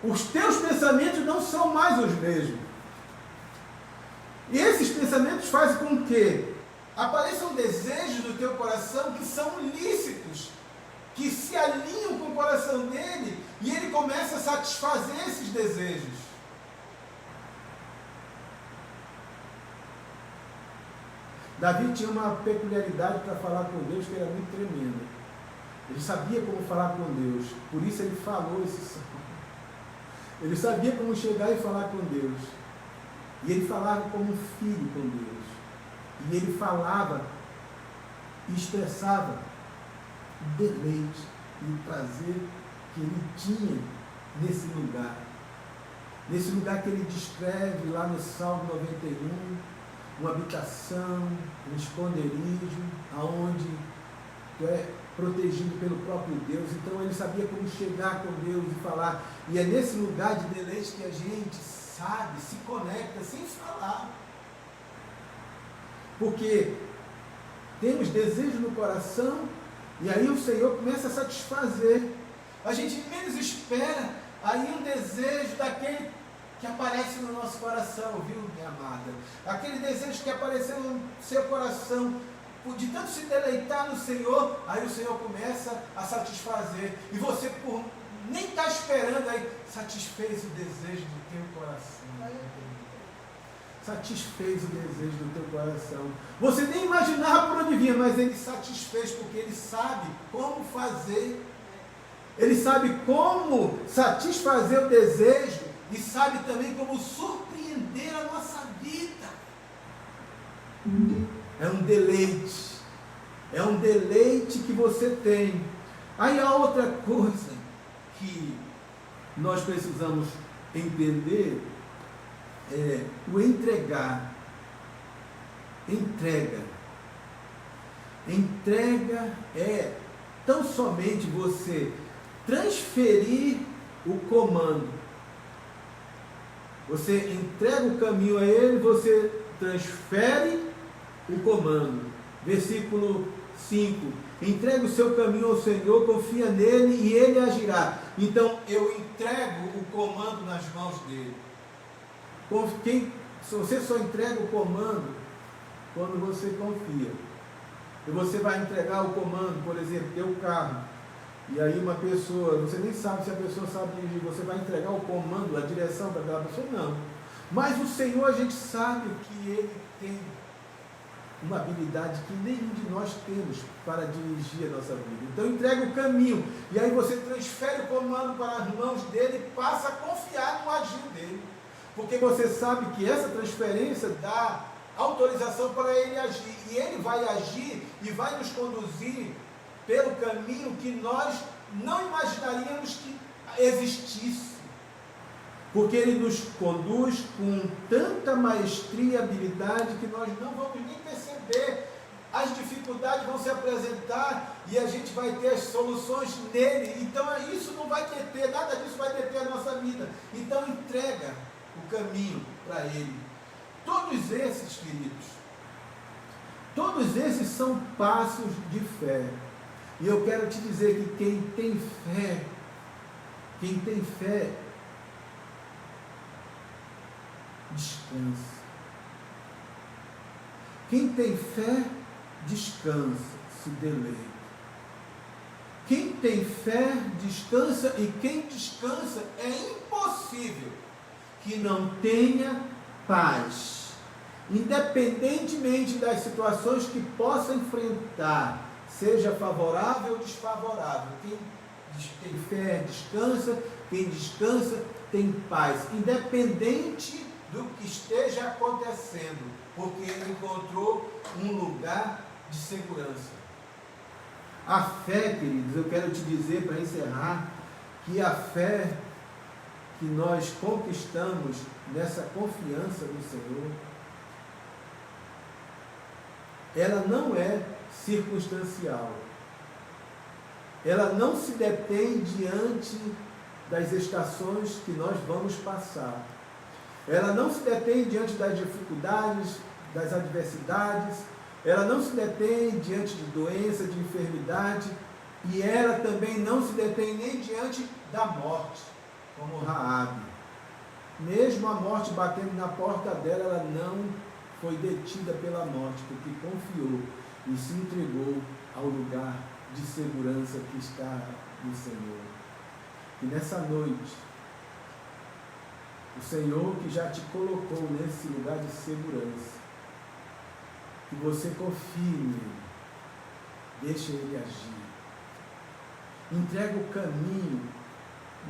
os teus pensamentos não são mais os mesmos. E esses pensamentos fazem com que apareçam desejos no teu coração que são lícitos, que se alinham com o coração dele, e ele começa a satisfazer esses desejos. Davi tinha uma peculiaridade para falar com Deus que era muito tremenda. Ele sabia como falar com Deus, por isso ele falou esse salmo. Ele sabia como chegar e falar com Deus. E ele falava como um filho com Deus. E ele falava e expressava o deleite e o prazer que ele tinha nesse lugar. Nesse lugar que ele descreve lá no Salmo 91, uma habitação, um esconderijo, aonde tu é protegido pelo próprio Deus. Então ele sabia como chegar com Deus e falar. E é nesse lugar de deleite que a gente sabe, se conecta sem falar. Porque temos desejo no coração e aí o Senhor começa a satisfazer. A gente menos espera, aí um desejo daquele que aparece no nosso coração, viu, minha amada? Aquele desejo que apareceu no seu coração, de tanto se deleitar no Senhor, aí o Senhor começa a satisfazer. E você, por nem está esperando, aí satisfez o desejo do teu coração. Satisfez o desejo do teu coração. Você nem imaginava por onde vinha, mas ele satisfez, porque ele sabe como fazer. Ele sabe como satisfazer o desejo e sabe também como surpreender a nossa vida. É um deleite. É um deleite que você tem. Aí a outra coisa que nós precisamos entender é o entregar. Entrega. Entrega é tão somente você transferir o comando. Você entrega o caminho a ele, você transfere o comando. Versículo 5. Entrega o seu caminho ao Senhor, confia nele e ele agirá. Então eu entrego o comando nas mãos dele. Você só entrega o comando quando você confia. E você vai entregar o comando, por exemplo, teu carro. E aí uma pessoa, você nem sabe se a pessoa sabe dirigir, você vai entregar o comando, a direção para aquela pessoa? Não. Mas o Senhor, a gente sabe que Ele tem uma habilidade que nenhum de nós temos para dirigir a nossa vida. Então entrega o caminho, e aí você transfere o comando para as mãos dele e passa a confiar no agir dele. Porque você sabe que essa transferência dá autorização para ele agir, e ele vai agir e vai nos conduzir pelo caminho que nós não imaginaríamos que existisse. Porque ele nos conduz com tanta maestria e habilidade que nós não vamos nem perceber. As dificuldades vão se apresentar e a gente vai ter as soluções nele. Então isso não vai deter, nada disso vai deter a nossa vida. Então entrega o caminho para ele. Todos esses, queridos, todos esses são passos de fé. E eu quero te dizer que quem tem fé, descansa. Quem tem fé, descansa, se deleita. Quem tem fé, descansa, e quem descansa, é impossível que não tenha paz. Independentemente das situações que possa enfrentar, seja favorável ou desfavorável. Quem tem fé, descansa. Quem descansa, tem paz. Independente do que esteja acontecendo, porque ele encontrou um lugar de segurança. A fé, queridos, eu quero te dizer para encerrar, que a fé que nós conquistamos nessa confiança no Senhor, ela não é circunstancial. Ela não se detém diante das estações que nós vamos passar. Ela não se detém diante das dificuldades, das adversidades. Ela não se detém diante de doença, de enfermidade. E ela também não se detém nem diante da morte, como Raabe. Mesmo a morte batendo na porta dela, ela não foi detida pela morte, porque confiou e se entregou ao lugar de segurança que está no Senhor. E nessa noite, o Senhor que já te colocou nesse lugar de segurança, que você confie nele, deixe ele agir. Entrega o caminho,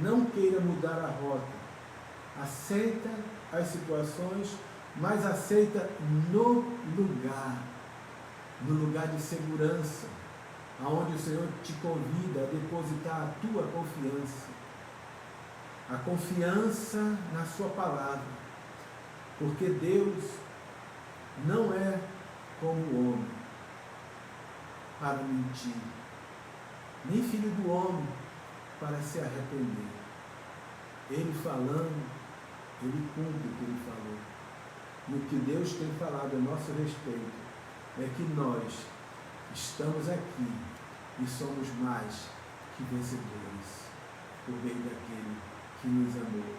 não queira mudar a rota. Aceita as situações, mas aceita no lugar de segurança, aonde o Senhor te convida a depositar a tua confiança. A confiança na sua palavra, porque Deus não é como o homem para mentir, nem filho do homem para se arrepender. Ele falando, ele cumpre o que ele falou. E o que Deus tem falado a nosso respeito é que nós estamos aqui e somos mais que vencedores por meio daquele que nos amou.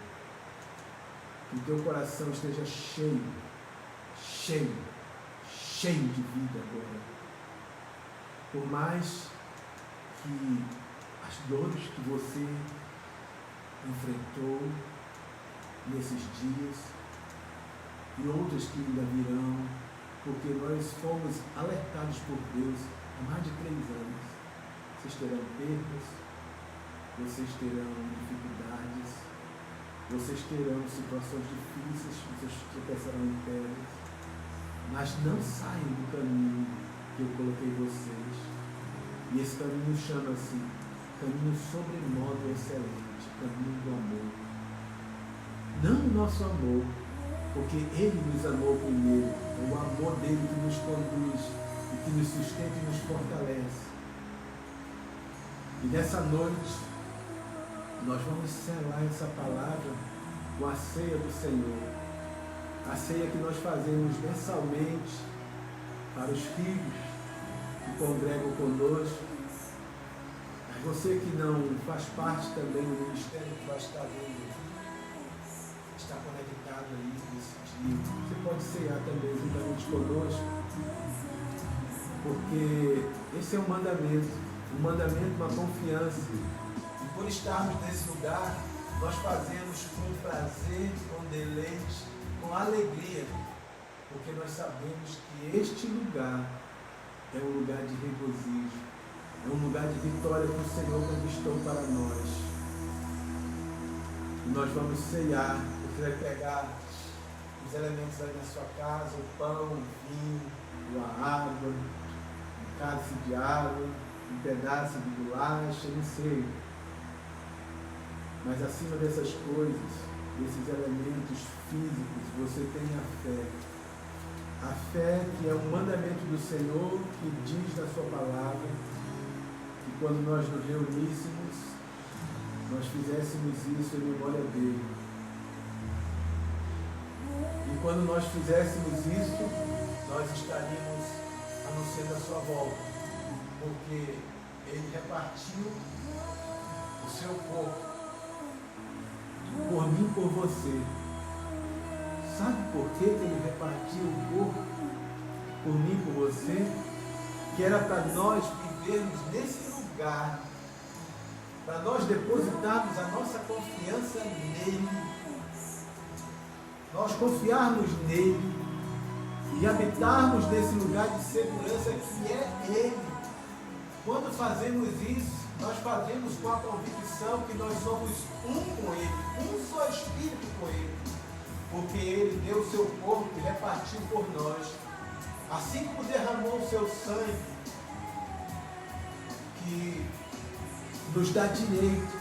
Que o teu coração esteja cheio de vida agora. Por mais que as dores que você enfrentou nesses dias e outras que ainda virão, porque nós fomos alertados por Deus há mais de 3 anos. Vocês terão perdas, vocês terão dificuldades, vocês terão situações difíceis, vocês tropeçarão em pedras, mas não saiam do caminho que eu coloquei vocês. E esse caminho chama-se caminho sobremodo excelente, caminho do amor. Não o nosso amor, porque Ele nos amou primeiro, é o amor dele que nos conduz e que nos sustenta e nos fortalece. E nessa noite, nós vamos selar essa palavra com a ceia do Senhor. A ceia que nós fazemos mensalmente para os filhos que congregam conosco. Mas você que não faz parte também do ministério, que vai estar vendo, está conectado aí nesse dia, você pode cear também juntamente conosco, porque esse é um mandamento, uma confiança. E por estarmos nesse lugar, nós fazemos com prazer, com deleite, com alegria, porque nós sabemos que este lugar é um lugar de regozijo, é um lugar de vitória que o Senhor conquistou para nós. E nós vamos ceiar. Você vai pegar os elementos aí na sua casa, o pão, o vinho, a água, um cálice de água, um pedaço de bolacha, não sei. Mas acima dessas coisas, desses elementos físicos, você tem a fé. A fé que é um mandamento do Senhor, que diz na sua palavra, que quando nós nos reuníssemos, nós fizéssemos isso em memória dele. E quando nós fizéssemos isso, nós estaríamos anunciando a sua volta, porque ele repartiu o seu corpo por mim e por você. Sabe por que ele repartiu o corpo por mim e por você? Que era para nós vivermos nesse lugar, para nós depositarmos a nossa confiança nele, nós confiarmos nele e habitarmos nesse lugar de segurança que é ele. Quando fazemos isso, nós fazemos com a convicção que nós somos um com ele, um só espírito com ele, porque ele deu o seu corpo e repartiu por nós, assim como derramou o seu sangue, que nos dá direito,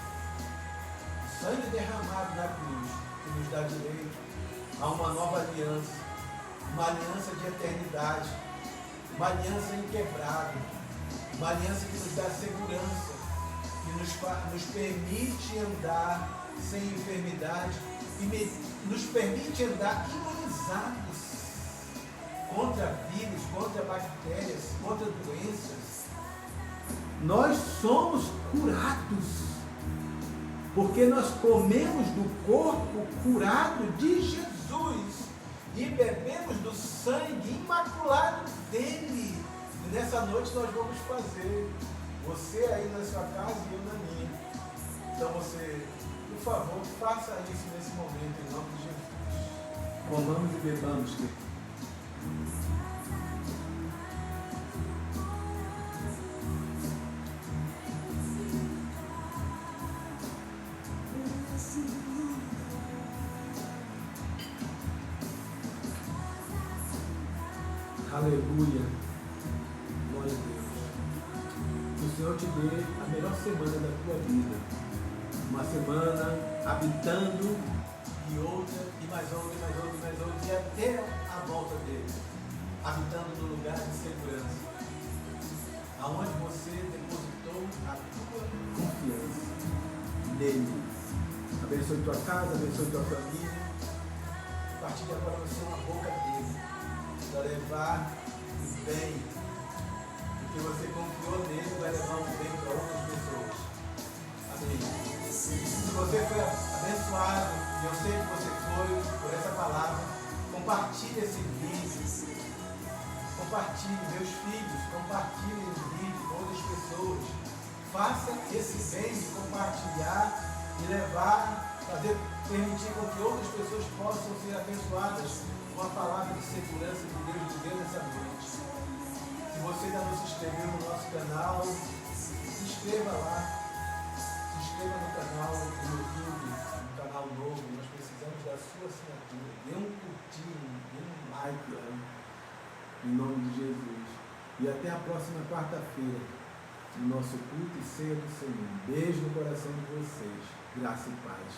o sangue derramado na cruz, que nos dá direito a uma nova aliança, uma aliança de eternidade, uma aliança inquebrável, uma aliança que nos dá segurança, que nos permite andar sem enfermidade e nos permite andar imunizados contra vírus, contra bactérias, contra doenças. Nós somos curados, porque nós comemos do corpo curado de Jesus e bebemos do sangue imaculado dele. E nessa noite nós vamos fazer, você aí na sua casa e eu na minha. Então você, por favor, faça isso nesse momento, em nome de Jesus. Comamos e bebamos, querido. Aleluia. Glória a Deus. Que o Senhor te dê a melhor semana da tua vida. Uma semana habitando e outra, e mais outra, e mais outra, e mais outra, e até a volta dele. Habitando no lugar de segurança. Aonde você depositou a tua confiança nele. Abençoe tua casa, abençoe tua família. A partir de agora você é uma boca dele. Para levar o bem, porque você confiou nele, vai levar o bem para outras pessoas. Amém. Se você foi abençoado, e eu sei que você foi por essa palavra, compartilhe esse vídeo. Compartilhe, meus filhos, compartilhem o vídeo com outras pessoas. Faça esse bem de compartilhar e levar, permitir com que outras pessoas possam ser abençoadas. Uma palavra de segurança que Deus te deu nessa noite. Se você ainda não se inscreveu no nosso canal, se inscreva lá. Se inscreva no canal do YouTube, um canal novo. Nós precisamos da sua assinatura. Dê um curtir, dê um like lá. Em nome de Jesus. E até a próxima quarta-feira, no nosso culto e ceia do Senhor. Beijo no coração de vocês. Graça e paz.